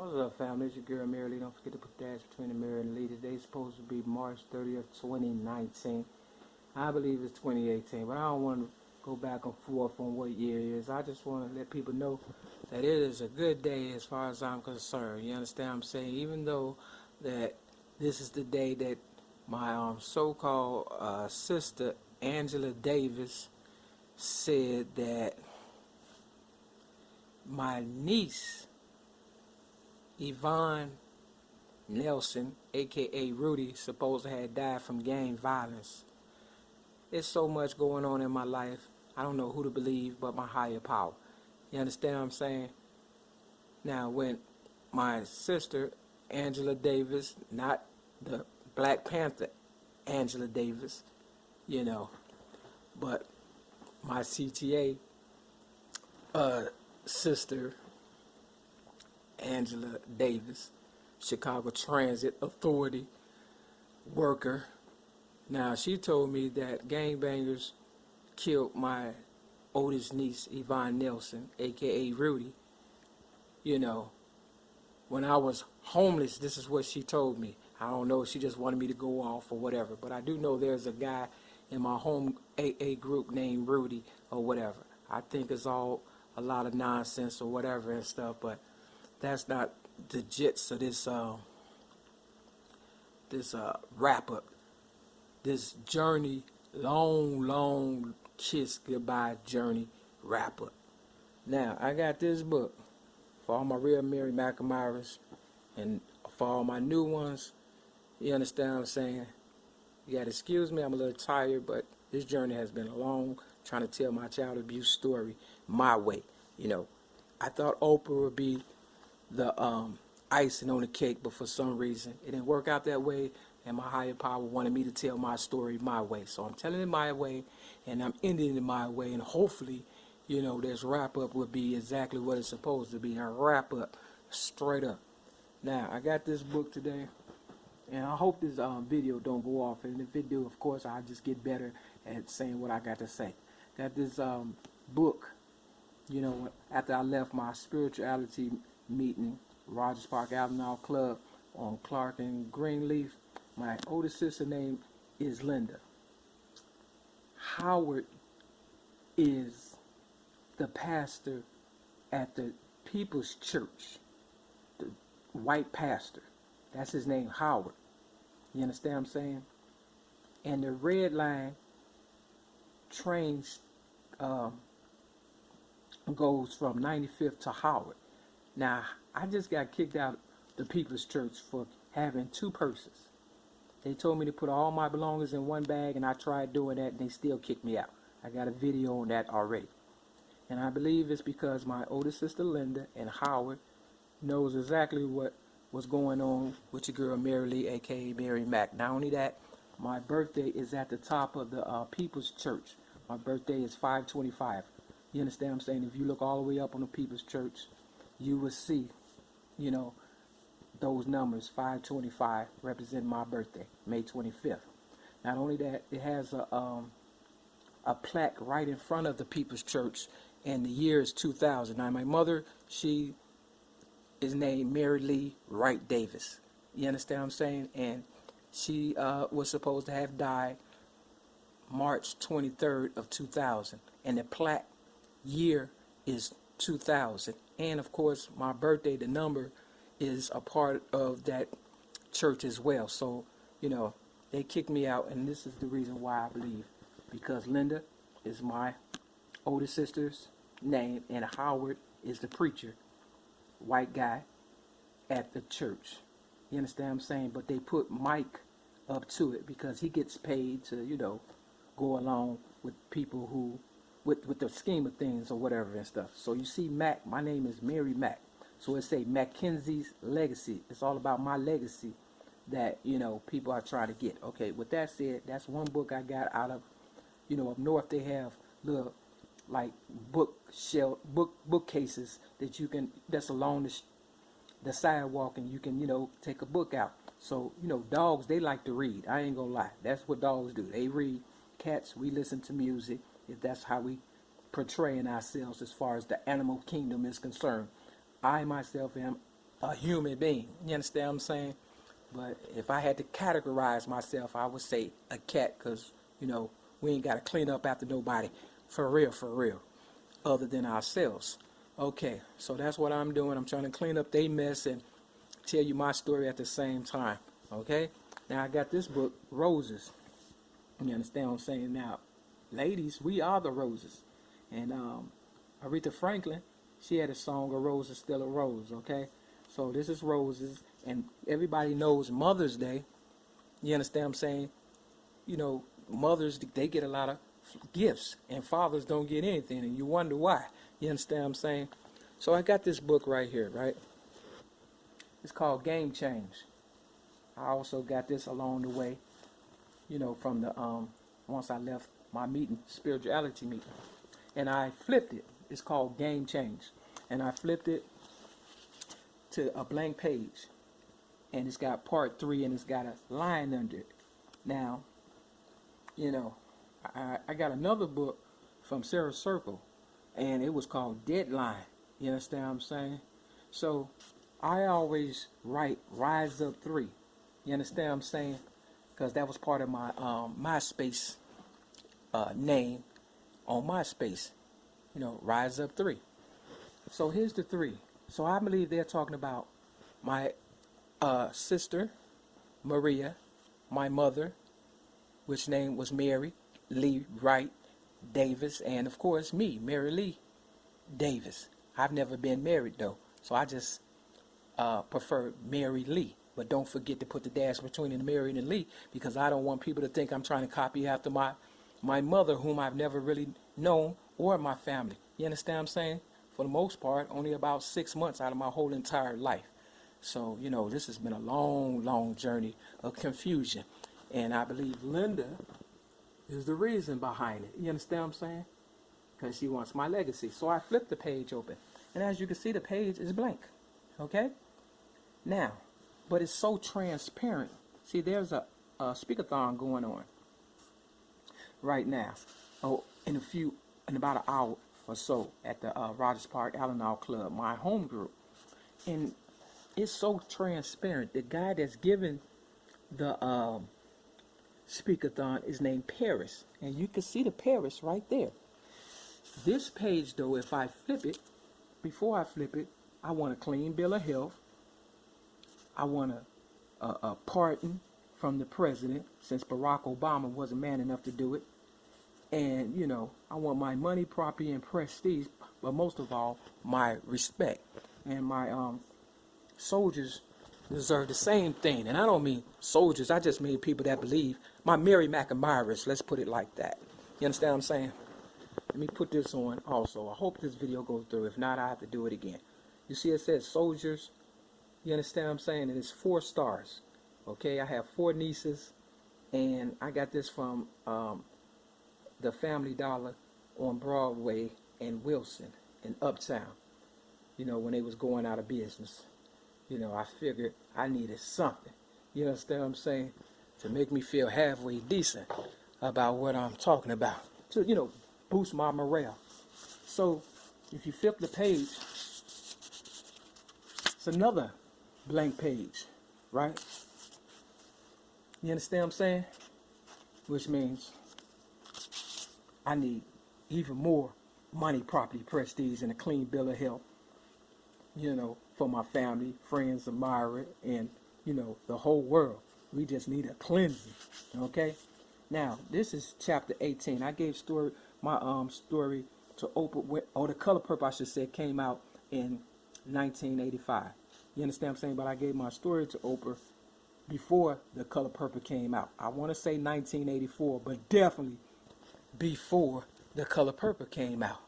What's up, family? It's your girl Mary Lee. Don't forget to put the dash between the mirror and Lee. Today's supposed to be March 30th, 2019. I believe it's 2018, but I don't want to go back and forth on what year it is. I just want to let people know that it is a good day as far as I'm concerned. You understand what I'm saying? Even though that this is the day that my so-called sister, Angela Davis, said that my niece, Yvonne Nelson, aka Rudy, supposed to have died from gang violence. There's so much going on in my life. I don't know who to believe but my higher power. You understand what I'm saying? Now, when my sister, Angela Davis, not the Black Panther Angela Davis, but my CTA sister, Angela Davis, Chicago Transit Authority worker. Now, she told me that gangbangers killed my oldest niece, Yvonne Nelson, a.k.a. Rudy. When I was homeless, this is what she told me. I don't know if she just wanted me to go off or whatever, but I do know there's a guy in my home AA group named Rudy or whatever. I think it's all a lot of nonsense or whatever and stuff, but that's not the gist of this wrap up, this journey, long kiss goodbye journey wrap up. Now, I got this book for all my real Mary McNamara's and for all my new ones. You understand what I'm saying? You gotta excuse me, I'm a little tired, but this journey has been long, trying to tell my child abuse story my way. I thought Oprah would be the icing on the cake, but for some reason it didn't work out that way, and my higher power wanted me to tell my story my way. So I'm telling it my way, and I'm ending it my way, and hopefully, this wrap-up will be exactly what it's supposed to be, a wrap-up, straight up. Now, I got this book today, and I hope this video don't go off, and if it do, of course, I'll just get better at saying what I got to say. Got this book, after I left my spirituality meeting, Rogers Park Avenue Club on Clark and Greenleaf. My oldest sister name is Linda. Howard is the pastor at the People's Church, the white pastor. That's his name, Howard. You understand what I'm saying? And the red line trains goes from 95th to Howard. Now, I just got kicked out of the People's Church for having two purses. They told me to put all my belongings in one bag, and I tried doing that, and they still kicked me out. I got a video on that already. And I believe it's because my older sister Linda and Howard knows exactly what was going on with your girl Mary Lee, a.k.a. Mary Mac. Not only that, my birthday is at the top of the People's Church. My birthday is 5/25. You understand what I'm saying? If you look all the way up on the People's Church, you will see, those numbers, 5/25, represent my birthday, May 25th. Not only that, it has a plaque right in front of the People's Church, and the year is 2000. Now, my mother, she is named Mary Lee Wright Davis. You understand what I'm saying? And she was supposed to have died March 23rd of 2000. And the plaque year is 2000. And, of course, my birthday, the number, is a part of that church as well. So, they kicked me out, and this is the reason why I believe. Because Linda is my older sister's name, and Howard is the preacher, white guy, at the church. You understand what I'm saying? But they put Mike up to it because he gets paid to, go along with people who, with the scheme of things or whatever and stuff. So you see Mac, my name is Mary Mac. So it say Mackenzie's legacy. It's all about my legacy that, people are trying to get. Okay, with that said, that's one book I got out of, up north they have little, like, bookcases that you can, that's along the sidewalk, and you can, take a book out. So, dogs, they like to read. I ain't gonna lie. That's what dogs do. They read. Cats, we listen to music. If that's how we portraying ourselves as far as the animal kingdom is concerned. I myself am a human being. You understand what I'm saying? But if I had to categorize myself, I would say a cat, because, you know, we ain't got to clean up after nobody, for real, other than ourselves. Okay, so that's what I'm doing. I'm trying to clean up their mess and tell you my story at the same time. Okay? Now, I got this book, Roses. You understand what I'm saying? Now, ladies, we are the roses. And Aretha Franklin, she had a song, "A Rose is Still a Rose," okay? So this is Roses, and everybody knows Mother's Day. You understand what I'm saying? You know, mothers, they get a lot of gifts, and fathers don't get anything, and you wonder why. You understand what I'm saying? So I got this book right here, right? It's called Game Change. I also got this along the way, you know, from the, once I left my meeting, spirituality meeting. And I flipped it. It's called Game Change. And I flipped it to a blank page. And it's got part 3, and it's got a line under it. Now, you know, I got another book from Sarah Circle, and it was called Deadline. You understand what I'm saying? So I always write Rise Up 3. You understand what I'm saying? Because that was part of my MySpace name on MySpace. You know, Rise Up 3. So here's the 3. So I believe they're talking about my sister, Maria, my mother, which name was Mary Lee Wright Davis, and of course me, Mary Lee Davis. I've never been married though, so I just prefer Mary Lee. But don't forget to put the dash between the Mary and the Lee, because I don't want people to think I'm trying to copy after my mother, whom I've never really known, or my family. You understand what I'm saying? For the most part, only about 6 months out of my whole entire life. So, you know, this has been a long, long journey of confusion. And I believe Linda is the reason behind it. You understand what I'm saying? Because she wants my legacy. So I flipped the page open. And as you can see, the page is blank. Okay? Now, but it's so transparent. See, there's a speakathon going on right now. Oh, in about an hour or so at the Rogers Park Allenall Club, my home group. And it's so transparent. The guy that's giving the speakathon is named Paris. And you can see the Paris right there. This page, though, if I flip it, before I flip it, I want a clean bill of health. I want a pardon from the president, since Barack Obama wasn't man enough to do it. And, you know, I want my money, property, and prestige, but most of all, my respect. And my soldiers deserve the same thing. And I don't mean soldiers, I just mean people that believe. My Mary McAmyras, let's put it like that. You understand what I'm saying? Let me put this on also. I hope this video goes through. If not, I have to do it again. You see it says soldiers. You understand what I'm saying? And it's 4 stars. Okay, I have 4 nieces. And I got this from the Family Dollar on Broadway and Wilson in Uptown. You know, when they was going out of business. You know, I figured I needed something. You understand what I'm saying? To make me feel halfway decent about what I'm talking about. To, you know, boost my morale. So, if you flip the page, it's another blank page, right? You understand what I'm saying? Which means I need even more money, property, prestige, and a clean bill of health, you know, for my family, friends, admirer, and, you know, the whole world. We just need a cleansing, okay? Now, this is chapter 18. I gave my story to Oprah, or The Color Purple, I should say, came out in 1985. You understand what I'm saying? But I gave my story to Oprah before The Color Purple came out. I want to say 1984, but definitely before The Color Purple came out.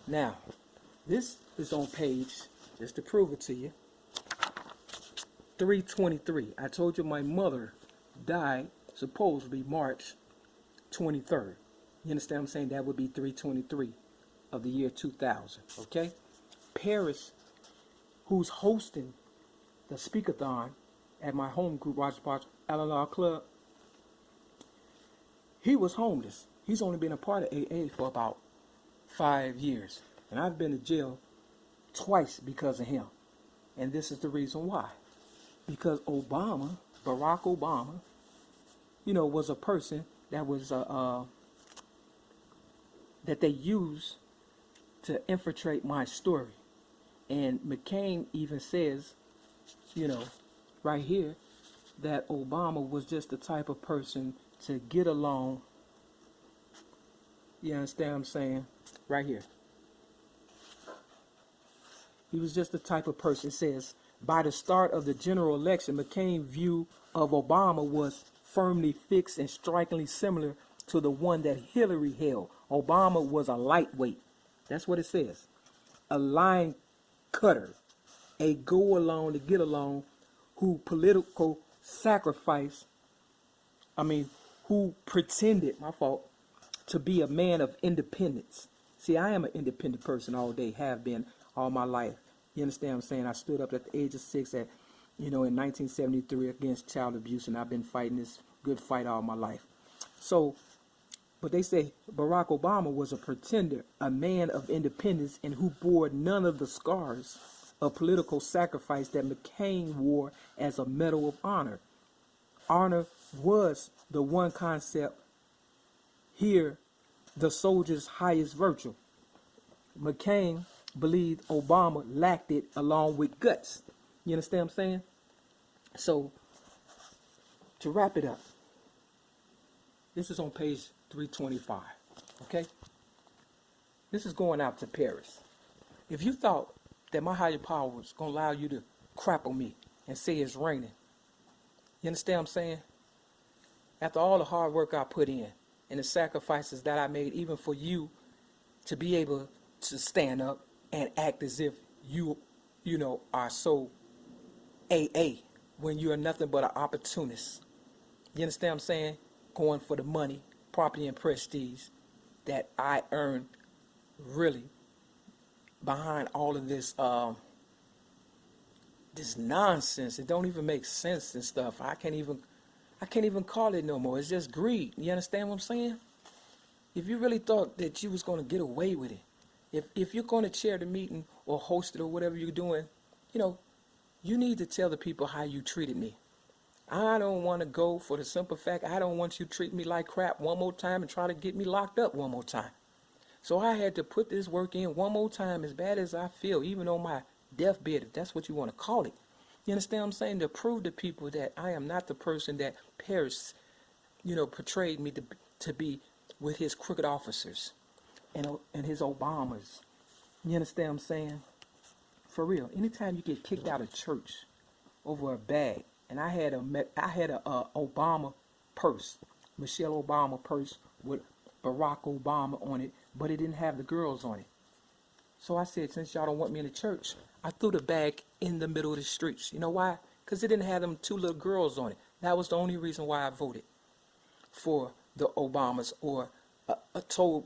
Now, this is on page, just to prove it to you, 323. I told you my mother died supposedly March 23rd. You understand what I'm saying? That would be 323 of the year 2000. Okay? Paris, who's hosting the speakathon at my home group, Rogers Park Allenall Club, he was homeless. He's only been a part of AA for about 5 years. And I've been to jail twice because of him. And this is the reason why. Because Obama, Barack Obama, was a person that was that they used to infiltrate my story. And McCain even says, right here, that Obama was just the type of person to get along. You understand what I'm saying? Right here. He was just the type of person, says, by the start of the general election, McCain's view of Obama was firmly fixed and strikingly similar to the one that Hillary held. Obama was a lightweight. That's what it says. A line cutter. A go along to get along, who political sacrifice, who pretended, to be a man of independence. See, I am an independent person all day, have been all my life. You understand what I'm saying? I stood up at the age of 6 in 1973 against child abuse, and I've been fighting this good fight all my life. So, but they say Barack Obama was a pretender, a man of independence, and who bore none of the scars of political sacrifice that McCain wore as a medal of honor. Honor was the one concept here, the soldier's highest virtue. McCain believed Obama lacked it along with guts. You understand what I'm saying? So, to wrap it up, this is on page 325, okay? This is going out to Paris. If you thought that my higher power was going to allow you to crap on me and say it's raining, you understand what I'm saying? After all the hard work I put in and the sacrifices that I made, even for you to be able to stand up and act as if you are so AA when you are nothing but an opportunist. You understand what I'm saying? Going for the money, property, and prestige that I earned really behind all of this this nonsense. It don't even make sense and stuff. I can't even call it no more. It's just greed. You understand what I'm saying? If you really thought that you was going to get away with it, if you're going to chair the meeting or host it or whatever you're doing, you need to tell the people how you treated me. I don't want to go for the simple fact I don't want you to treat me like crap one more time and try to get me locked up one more time. So I had to put this work in one more time, as bad as I feel, even on my deathbed, if that's what you want to call it. You understand what I'm saying? To prove to people that I am not the person that Paris, portrayed me to be with his crooked officers and his Obamas. You understand what I'm saying? For real. Anytime you get kicked out of church over a bag, and I had a Obama purse, Michelle Obama purse with Barack Obama on it, but it didn't have the girls on it. So I said, since y'all don't want me in the church, I threw the bag in the middle of the streets. You know why? Because it didn't have them 2 little girls on it. That was the only reason why I voted for the Obamas, or told